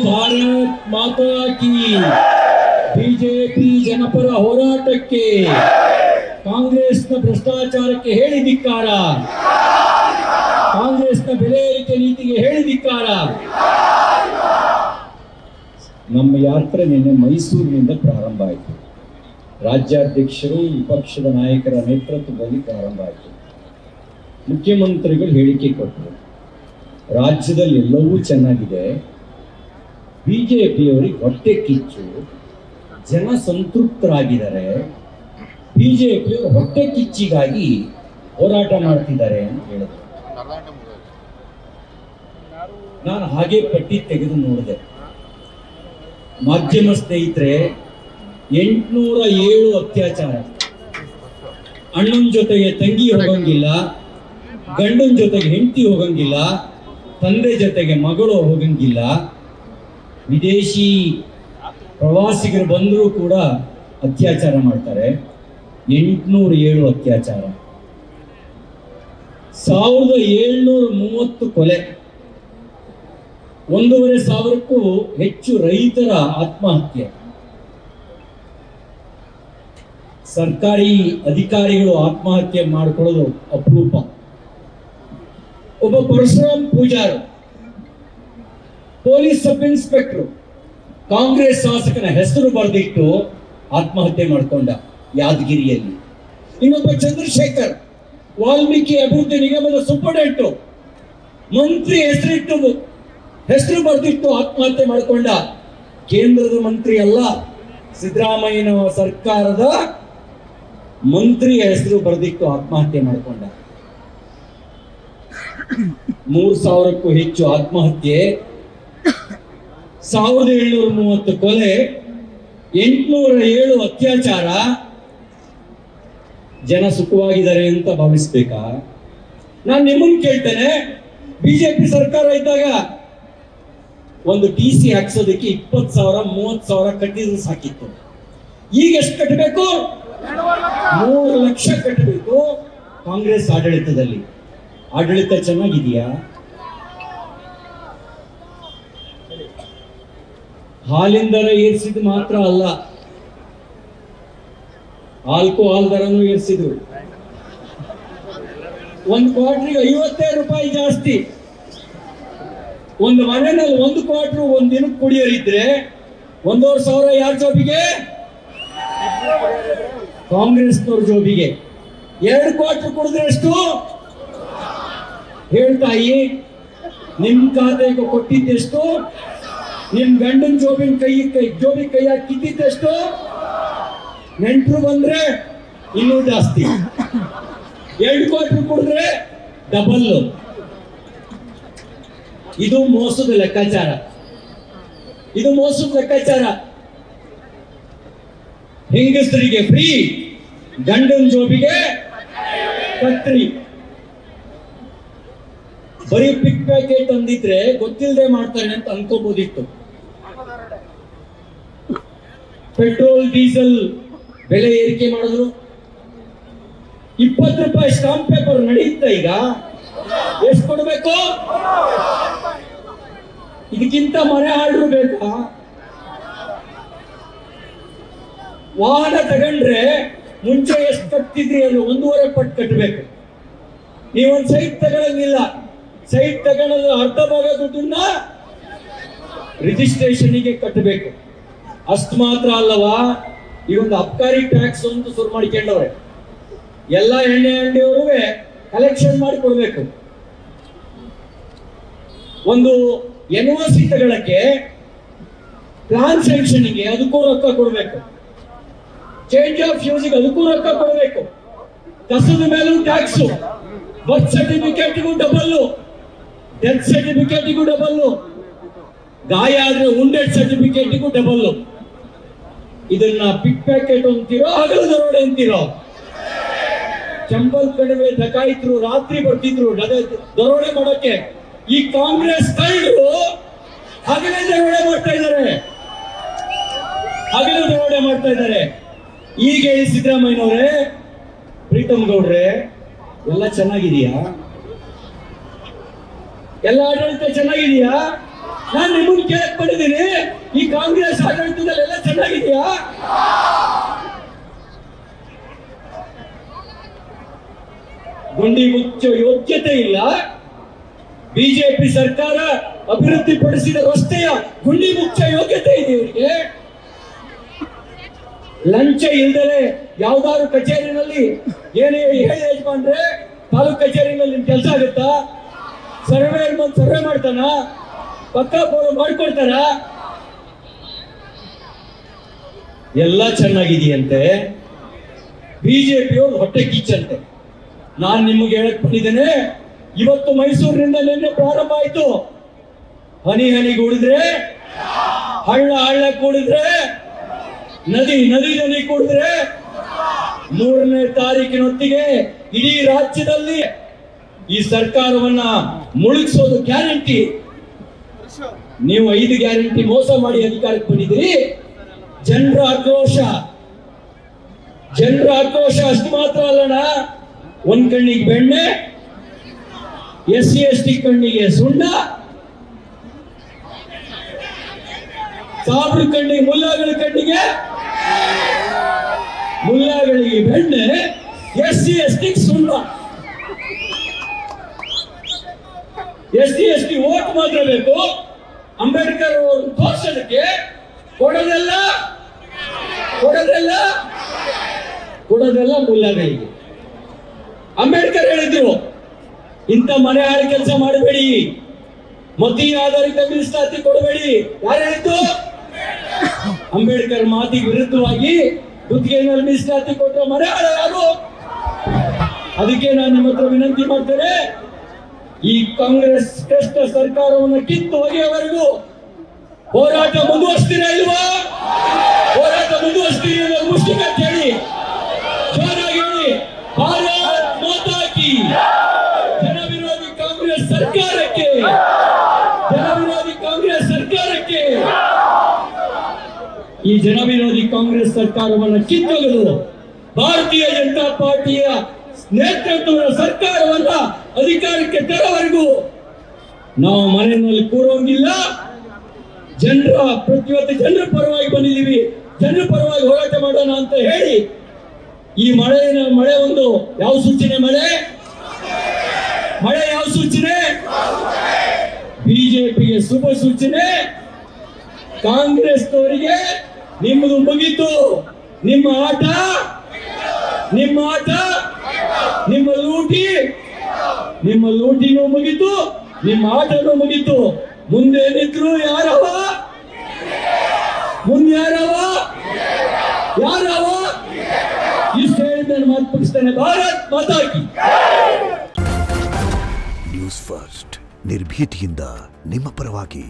ಭಾರತ್ ಮಾತಾ ಕಿ BJP ಜನಪರ ಹೋರಾಟಕ್ಕೆ ಕಾಂಗ್ರೆಸ್ನ ಭ್ರಷ್ಟಾಚಾರಕ್ಕೆ ಹೇಳಿ ಧಿಕ್ಕಾರ, ಕಾಂಗ್ರೆಸ್ನ ಬೆಲೆ ಏರಿಕೆ ನೀತಿಗೆ ಹೇಳಿ ಧಿಕ್ಕಾರ. ನಮ್ಮ ಯಾತ್ರೆ ನಿನ್ನೆ ಮೈಸೂರಿನಿಂದ ಪ್ರಾರಂಭ ಆಯಿತು. ರಾಜ್ಯಾಧ್ಯಕ್ಷರು ವಿಪಕ್ಷದ ನಾಯಕರ ನೇತೃತ್ವದಲ್ಲಿ ಪ್ರಾರಂಭ ಆಯಿತು. ಮುಖ್ಯಮಂತ್ರಿಗಳು ಹೇಳಿಕೆ ಕೊಟ್ಟರು, ರಾಜ್ಯದಲ್ಲಿ ಎಲ್ಲವೂ ಚೆನ್ನಾಗಿದೆ, ಬಿಜೆಪಿಯವರಿಗೆ ಹೊಟ್ಟೆ ಕಿಚ್ಚು, ಜನ ಸಂತೃಪ್ತರಾಗಿದ್ದಾರೆ, ಬಿಜೆಪಿಯವರು ಹೊಟ್ಟೆ ಕಿಚ್ಚಿಗಾಗಿ ಹೋರಾಟ ಮಾಡ್ತಿದ್ದಾರೆ ಅಂತ ಹೇಳಿದ್ರು. ನಾನು ಹಾಗೆ ಪಟ್ಟಿ ತೆಗೆದು ನೋಡಿದೆ. ಮಾಧ್ಯಮ ಸ್ನೇಹಿತರೆ, 807 ಅತ್ಯಾಚಾರ. ಅಣ್ಣನ ಜೊತೆಗೆ ತಂಗಿ ಹೋಗಂಗಿಲ್ಲ, ಗಂಡನ ಜೊತೆಗೆ ಹೆಂಡತಿ ಹೋಗಂಗಿಲ್ಲ, ತಂದೆ ಜೊತೆಗೆ ಮಗಳು ಹೋಗಂಗಿಲ್ಲ, ವಿದೇಶಿ ಪ್ರವಾಸಿಗರು ಬಂದರೂ ಕೂಡ ಅತ್ಯಾಚಾರ ಮಾಡ್ತಾರೆ. 807 ಅತ್ಯಾಚಾರ, 1730 ಕೊಲೆ, 1,500ಕ್ಕೂ ಹೆಚ್ಚು ರೈತರ ಆತ್ಮಹತ್ಯೆ. ಸರ್ಕಾರಿ ಅಧಿಕಾರಿಗಳು ಆತ್ಮಹತ್ಯೆ ಮಾಡಿಕೊಳ್ಳೋದು ಅಪರೂಪ. ಒಬ್ಬ Parashuram Pujar, police sub inspector, Congress ಶಾಸಕನ ಹೆಸರು ಬರೆದಿಟ್ಟು ಆತ್ಮಹತ್ಯೆ ಮಾಡಿಕೊಂಡ ಯಾದಗಿರಿಯಲ್ಲಿ. ಇನ್ನೊಬ್ಬ ಚಂದ್ರಶೇಖರ್, ವಾಲ್ಮೀಕಿ ಅಭಿವೃದ್ಧಿ ನಿಗಮದ ಸೂಪರ್ಡೆಂಟು, ಮಂತ್ರಿ ಹೆಸರು ಬರೆದಿಟ್ಟು ಆತ್ಮಹತ್ಯೆ ಮಾಡಿಕೊಂಡ. ಕೇಂದ್ರದ ಮಂತ್ರಿ ಅಲ್ಲ, ಸಿದ್ದರಾಮಯ್ಯನ ಸರ್ಕಾರದ ಮಂತ್ರಿಯ ಹೆಸರು ಬರೆದಿಟ್ಟು ಆತ್ಮಹತ್ಯೆ ಮಾಡಿಕೊಂಡ. 3,000ಕ್ಕೂ ಹೆಚ್ಚು ಆತ್ಮಹತ್ಯೆ, 1730 ಕೊಲೆ, 807 ಅತ್ಯಾಚಾರ. ಜನ ಸುಖವಾಗಿದ್ದಾರೆ ಅಂತ ಭಾವಿಸ್ಬೇಕಾ? ನಾನು ನಿಮ್ಮನ್ನು ಕೇಳ್ತೇನೆ, ಬಿಜೆಪಿ ಸರ್ಕಾರ ಇದ್ದಾಗ ಒಂದು TC ಹಾಕ್ಸೋದಕ್ಕೆ 20,000 30,000 ಕಟ್ಟಿದ್ರು ಸಾಕಿತ್ತು. ಈಗ ಎಷ್ಟು ಕಟ್ಟಬೇಕು? 3 ಲಕ್ಷ ಕಟ್ಟಬೇಕು. ಕಾಂಗ್ರೆಸ್ ಆಡಳಿತದಲ್ಲಿ ಆಡಳಿತ ಚೆನ್ನಾಗಿದೆಯಾ? ಹಾಲಿನ ದರ ಏರಿಸಿದ್ ಮಾತ್ರ ಅಲ್ಲ, ಆಲ್ಕೋಹಾಲ್ ದರನೂ ಏರಿಸಿದ್ರು. 1 ಕ್ವಾರ್ಟರ್ಗೆ 50 ರೂಪಾಯಿ ಜಾಸ್ತಿ. ಒಂದು ಮನೆಯಲ್ಲಿ 1 ಕ್ವಾರ್ಟರ್ ಒಂದ್ ದಿನಕ್ಕೆ ಕುಡಿಯೋರಿದ್ರೆ 1,500 ಯಾರ ಜೋಬಿಗೆ? ಕಾಂಗ್ರೆಸ್ನವ್ರ ಜೋಬಿಗೆ. 2 ಕ್ವಾರ್ಟರ್ ಕುಡಿದ್ರೆ ಎಷ್ಟು? ಹೇಳ್ತಾಯಿ, ನಿಮ್ ಖಾತೆಗೆ ಕೊಟ್ಟಿದ್ದೆಷ್ಟು? ನಿಮ್ ಗಂಡನ ಜೋಬಿಗೆ ಕೈ ಹಾಕಿ ಕಿತ್ತಿದ್ದೆಷ್ಟು? ನೆಂಟರು ಬಂದ್ರೆ ಇನ್ನೂ ಜಾಸ್ತಿ. 2 ಕ್ವಾರ್ಟರ್ ಕುಡಿದ್ರೆ ಡಬಲ್. ಇದು ಮೋಸದ ಲೆಕ್ಕಾಚಾರ, ಇದು ಮೋಸದ ಲೆಕ್ಕಾಚಾರ. ಹೆಂಗಸರಿಗೆ ಫ್ರೀ, ಗಂಡನ ಜೋಬಿಗೆ ಕತ್ರಿ. ಬರೀ ಪಿಕ್ ಪ್ಯಾಕೆಟ್ ಅಂದಿದ್ರೆ ಗೊತ್ತಿಲ್ಲದೆ ಮಾಡ್ತಾರೆ ಅಂತ ಅನ್ಕೋಬಹುದಿತ್ತು. ಪೆಟ್ರೋಲ್ ಡೀಸೆಲ್ ಬೆಲೆ ಏರಿಕೆ ಮಾಡಿದ್ರು. 20 ರೂಪಾಯಿ ಸ್ಟಾಂಪ್ ಪೇಪರ್ ನಡೆಯುತ್ತಾ ಈಗ? ಎಷ್ಟು ಕೊಡಬೇಕು? ಇದಕ್ಕಿಂತ ಮನೆ ಆರ್ಡರ್ ಬೇಕಾ? ವಾಹನ ತಗೊಂಡ್ರೆ ಮುಂಚೆ ಎಷ್ಟು ಕಟ್ತಿದ್ರಿ ಅದು 1.5 ಪಟ್ಟು ಕಟ್ಟಬೇಕು. ನೀವೊಂದು ಸೈಟ್ ತಗೊಳಂಗಿಲ್ಲ. ಸೈಟ್ ತಗೊಳ್ಳೋದು ಅರ್ಧ ಭಾಗ ದುಡ್ಡನ್ನ ರಿಜಿಸ್ಟ್ರೇಷನ್ಗೆ ಕಟ್ಟಬೇಕು. ಅಷ್ಟು ಮಾತ್ರ ಅಲ್ಲವಾ, ಈ ಒಂದು ಅಬ್ಕಾರಿ ಟ್ಯಾಕ್ಸ್ ಅಂತ ಶುರು ಮಾಡಿಕೊಂಡವ್ರೆ. ಎಲ್ಲ ಎಣ್ಣೆ ಅಂಗಡಿಯವರು ಕಲೆಕ್ಷನ್ ಮಾಡಿ ಕೊಡ್ಬೇಕು. ಒಂದು NOC ತಗೊಳಕ್ಕೆ, ಪ್ಲಾನ್ ಸ್ಯಾಂಕ್ಷನ್ಗೆ ಅದಕ್ಕೂ ರೊಕ್ಕ ಕೊಡ್ಬೇಕು. ಚೇಂಜ್ ಆಫ್ ಯೂಸ್ಗೆ ಅದಕ್ಕೂ ರೊಕ್ಕ ಕೊಡಬೇಕು. ಕಸದ ಮೇಲೂ ಟ್ಯಾಕ್ಸ್, ಬರ್ತ್ ಸರ್ಟಿಫಿಕೇಟ್ಗೂ ಡಬಲ್ಲು, ಡೆತ್ ಸರ್ಟಿಫಿಕೇಟ್ಗೂ ಡಬಲ್ಲು, ಗಾಯ ಆದ್ರೆ ಉಂಡೆಡ್ ಸರ್ಟಿಫಿಕೇಟ್ಗೂ ಡಬಲ್ಲು. ಇದನ್ನ ಪಿಕ್ ಪ್ಯಾಕೆಟ್ ಅಂತೀರೋ ಹಗಲು ದರೋಡೆ ಅಂತೀರೋ? ಚಂಬಲ್ ಕಣಿವೆ ಡಕಾಯಿತರು ರಾತ್ರಿ ಬರ್ತಿದ್ರು ದರೋಡೆ ಮಾಡೋಕೆ. ಈ ಕಾಂಗ್ರೆಸ್ ಕಳ್ಳರು ಹಗಲೇ ದರೋಡೆ ಮಾಡ್ತಾ ಇದ್ದಾರೆ, ಹಗಲು ದರೋಡೆ ಮಾಡ್ತಾ ಇದ್ದಾರೆ. ಈಗ ಸಿದ್ದರಾಮಯ್ಯನವರೇ, ಪ್ರೀತಮ್ ಗೌಡ್ರೆ, ಎಲ್ಲ ಚೆನ್ನಾಗಿದೆಯಾ? ಎಲ್ಲ ಆಡಳಿತ ಚೆನ್ನಾಗಿದೆಯಾ? ನಾನು ನಿಮ್ಮನ್ನು ಕೇಳಕ್ ಬಂದಿದ್ದೀನಿ, ಈ ಕಾಂಗ್ರೆಸ್ ಆಡಳಿತದಲ್ಲಿ ಎಲ್ಲ ಚೆನ್ನಾಗಿದೆಯಾ? ಗುಂಡಿ ಮುಚ್ಚೋ ಯೋಗ್ಯತೆ ಇಲ್ಲ. ಬಿಜೆಪಿ ಸರ್ಕಾರ ಅಭಿವೃದ್ಧಿಪಡಿಸಿದ ರಸ್ತೆಯ ಗುಂಡಿ ಮುಚ್ಚೋ ಯೋಗ್ಯತೆ ಇದೆ ಇವರಿಗೆ. ಲಂಚ ಇಲ್ದರೆ ಯಾವ್ದಾದ್ರು ಕಚೇರಿನಲ್ಲಿ ಏನೇ ಹೇಳಿ ಯಜಮಾನ್ರೆ, ತಾಲೂಕ್ ಕಚೇರಿನಲ್ಲಿ ನಿಮ್ ಕೆಲಸ ಆಗುತ್ತಾ? ಸರ್ವೆ ಮಾಡ್ತಾನ, ಪಕ್ಕ ಮಾಡ್ಕೊಡ್ತಾರ? ಎಲ್ಲ ಚೆನ್ನಾಗಿದೆಯಂತೆ. ಬಿಜೆಪಿಯವ್ರು ಹೊಟ್ಟೆ ಕಿಚ್ಚಂತೆ. ನಾನ್ ನಿಮಗೆ ಹೇಳಕ್ ಬಂದಿದ್ದೇನೆ, ಇವತ್ತು ಮೈಸೂರಿನಿಂದ ನಿನ್ನೆ ಪ್ರಾರಂಭ ಆಯ್ತು. ಹನಿ ಹನಿ ಕೂಡಿದ್ರೆ, ಹಳ್ಳ ಕೂಡಿದ್ರೆ, ನದಿ ಕೂಡಿದ್ರೆ, 3ನೇ ತಾರೀಕಿನೊತ್ತಿಗೆ ಇಡೀ ರಾಜ್ಯದಲ್ಲಿ ಈ ಸರ್ಕಾರವನ್ನ ಮುಳುಗಿಸೋದು ಗ್ಯಾರಂಟಿ. ನೀವು 5 ಗ್ಯಾರಂಟಿ ಮೋಸ ಮಾಡಿ ಅಧಿಕಾರಕ್ಕೆ ಬಂದಿದ್ದೀರಿ. ಜನರ ಆಕ್ರೋಶ ಅಷ್ಟು ಮಾತ್ರ ಅಲ್ಲಣ್ಣ, ಒಂದ್ ಕಣ್ಣಿಗೆ ಬೆಣ್ಣೆ, SC ST ಕಣ್ಣಿಗೆ ಸುಣ್ಣ, ಸಾಬ್ರ ಕಣ್ಣಿಗೆ ಮುಲ್ಲಾಗಳಿಗೆ ಬೆಣ್ಣೆ, SC ST ಸುಣ್ಣ. SC ST ಓಟ್ ಮಾತ್ರ ಬೇಕು. ಅಂಬೇಡ್ಕರ್ ತೋರ್ಸೋದಕ್ಕೆ ಕೊಡೋದೆಲ್ಲ ಮುಲ್ಲಾಗಳಿಗೆ. ಅಂಬೇಡ್ಕರ್ ಹೇಳಿದ್ರು, ಇಂಥ ಮನೆ ಹಾಳು ಕೆಲಸ ಮಾಡಬೇಡಿ, ಮತೀಯ ಆಧಾರಿತ ಮೀಸಲಾತಿ ಕೊಡಬೇಡಿ. ಯಾರು ಹೇಳಿದ್ದು? ಅಂಬೇಡ್ಕರ್ ಮಾತಿಗೆ ವಿರುದ್ಧವಾಗಿ ಗುತ್ತಿಗೆಯಲ್ಲಿ ಮೀಸಲಾತಿ ಕೊಟ್ಟರೆ ಮನೆ ಹಾಳು ಯಾರು? ಅದಕ್ಕೆ ನಾನು ನಿಮ್ಮ ಹತ್ರ ವಿನಂತಿ ಮಾಡ್ತೇನೆ, ಈ ಕಾಂಗ್ರೆಸ್ ಕಷ್ಟ ಸರ್ಕಾರವನ್ನು ಕಿತ್ತು ಒಗೆಯವರೆಗೂ ಹೋರಾಟ ಮುಂದುವರಿಸ್ತೀರಾ ಇಲ್ವಾ? ಹೋರಾಟ ಮುಂದುವರಿಸ್ತೀರಿ ಅನ್ನೋ ಮುಷ್ಟಿಕಟ್ಟು ಹೇಳಿ, ಜೋರಾಗಿ ಹೇಳಿ, ಭಾರತ್ ಮಾತಾ ಕಿ. ಜನವಿರೋಧಿ ಕಾಂಗ್ರೆಸ್ ಸರ್ಕಾರಕ್ಕೆ, ಈ ಜನವಿರೋಧಿ ಕಾಂಗ್ರೆಸ್ ಸರ್ಕಾರವನ್ನು ಕಿತ್ತೊಗೆದು ಭಾರತೀಯ ಜನತಾ ಪಾರ್ಟಿಯ ನೇತೃತ್ವದ ಸರ್ಕಾರವನ್ನ ಅಧಿಕಾರಕ್ಕೆ ತರೋವರೆಗೂ ನಾವು ಮನೆಯಲ್ಲಿ ಕೂರೋಂಗಿಲ್ಲ. ಪ್ರತಿಯೊಂದು ಜನರ ಪರವಾಗಿ ಬಂದಿದ್ದೀವಿ, ಜನರ ಪರವಾಗಿ ಹೋರಾಟ ಮಾಡೋಣ ಅಂತ ಹೇಳಿ, ಈ ಮಳೆ ಒಂದು ಯಾವ ಸೂಚನೆ? ಮಳೆ ಯಾವ ಸೂಚನೆ? ಬಿಜೆಪಿಗೆ ಶುಭ ಸೂಚನೆ. ಕಾಂಗ್ರೆಸ್ನವರಿಗೆ ನಿಮ್ಮದು ಮುಗಿತು. ನಿಮ್ಮ ಆಟ, ನಿಮ್ಮ ಲೂಟಿನೂ ಮುಗಿತು, ನಿಮ್ಮ ಆಟನೂ ಮುಗಿತು. ಮುಂದೆ ಏನಿದ್ರು ಯಾರವ? ಇಷ್ಟು ಹೇಳಿದ ಮಾತು ಮುಗಿಸ್ತೇನೆ. ಭಾರತ್ ಮಾತಾ ಕಿ. ನ್ಯೂಸ್ ಫಸ್ಟ್, ನಿರ್ಭೀತಿಯಿಂದ ನಿಮ್ಮ ಪರವಾಗಿ.